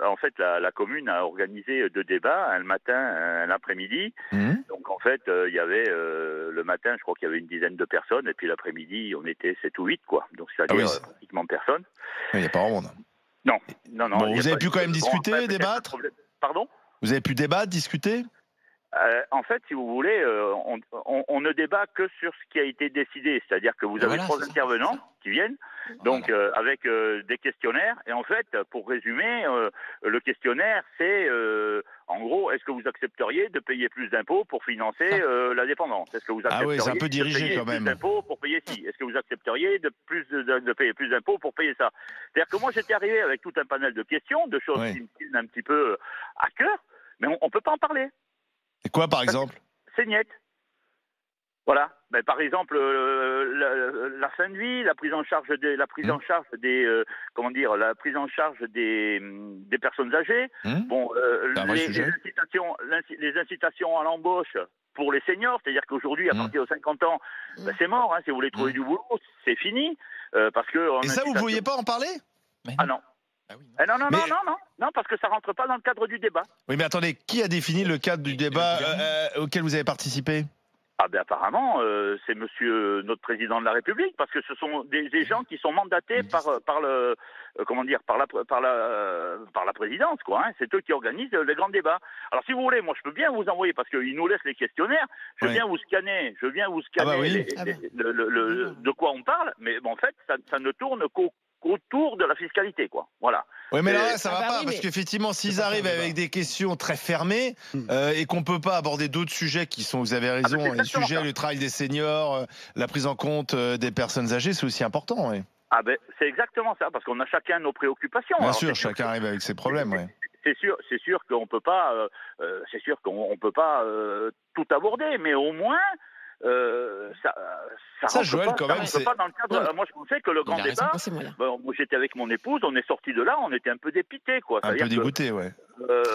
En fait, la commune a organisé 2 débats, un le matin, un l'après-midi. Mmh. Donc en fait, il y avait, le matin, je crois qu'il y avait une dizaine de personnes et puis l'après-midi, on était 7 ou 8, quoi. Donc Ah oui, c'est-à-dire, pratiquement personne. il n'y a pas grand monde. Non, non, non, Bon, il y a vous avez pas pu quand même bon, après discuter, peut-être un débattre? problème, pardon? Vous avez pu débattre, discuter? En fait, si vous voulez, on ne débat que sur ce qui a été décidé. C'est-à-dire que vous Et avez voilà, 3 c'est intervenants ça. qui viennent, donc Voilà. avec des questionnaires. Et en fait, pour résumer, le questionnaire, c'est en gros, est-ce que vous accepteriez de payer plus d'impôts pour financer la dépendance? Est-ce que vous Ah oui, c'est un accepteriez peu de dirigé payer quand plus même. d'impôts pour payer ci? Est-ce que vous accepteriez de payer plus d'impôts pour payer ça? C'est-à-dire que moi, j'étais arrivé avec tout un panel de questions, de choses Oui. qui me tiennent un petit peu à cœur, mais on ne peut pas en parler. Et quoi, par exemple? C'est niet. Voilà. Ben, par exemple, la fin de vie, la prise en charge Mmh. comment dire, la prise en charge des personnes âgées. Mmh. Bon, C'est un vrai sujet. les incitations à l'embauche pour les seniors, c'est-à-dire qu'aujourd'hui, à Mmh. partir de 50 ans, ben, c'est mort. Hein, si vous voulez trouver Mmh. du boulot, c'est fini, parce que en Et ça, vous ne incitation. vouliez pas en parler? Mais Ah non. non. Ah oui, non. Eh non, non, Mais non, non, non, non, parce que ça rentre pas dans le cadre du débat. oui, mais attendez, qui a défini le cadre du débat auquel vous avez participé? Ah ben apparemment, c'est monsieur notre président de la République, parce que ce sont des gens qui sont mandatés par le comment dire, par la présidence, quoi. Hein. C'est eux qui organisent les grands débats. Alors si vous voulez, moi je peux bien vous envoyer, parce qu'ils nous laissent les questionnaires. Je Oui. viens vous scanner, Ah bah les, oui. de quoi on parle, mais bon, en fait, ça ne tourne qu'autour de la fiscalité, quoi. Voilà. Oui, mais Et- là, ça va pas, parce qu'effectivement, s'ils pas ça un arrivent débat. avec des questions très fermées et qu'on peut pas aborder d'autres sujets qui sont, vous avez ah ben c'est raison, les exactement sujets, ça. le travail des seniors, la prise en compte des personnes âgées, c'est aussi important, oui. Ah ben c'est exactement ça, parce qu'on a chacun nos préoccupations. Bien Alors sûr, c'est sûr. chacun arrive avec ses problèmes, oui. C'est sûr qu'on peut pas, c'est sûr qu'on peut pas tout aborder, mais au moins ça Ça, rentre Joël, pas, quand ça même, rentre c'est... pas dans le cadre. Non, Moi, je pensais que le grand il a raison. débat. C'est moyen. Bon, moi, j'étais avec mon épouse, on est sorti de là, on était un peu dépité, quoi. Un peu C'est-à-dire que dégoûté, ouais.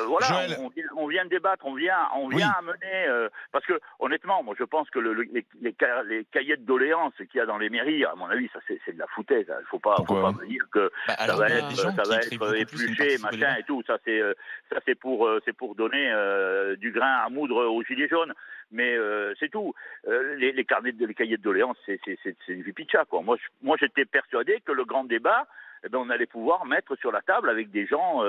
voilà, Joël, on vient débattre, on vient oui, amener, parce que honnêtement, moi je pense que les cahiers de doléances qu'il y a dans les mairies, à mon avis, ça c'est de la foutaise. Il faut pas pourquoi? me dire que Bah, ça alors va qu'il y a des gens ça qui va écrivent être beaucoup plus, qui ne épluché, participent au machin débat. et tout. Ça c'est pour donner du grain à moudre aux gilets jaunes. Mais c'est tout. Les cahiers de doléances, c'est du pipicha, quoi. Moi j'étais persuadé que le grand débat, eh ben, on allait pouvoir mettre sur la table avec des gens,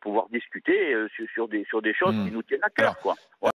pouvoir discuter sur des choses qui Hmm. nous tiennent à Alors, cœur, quoi.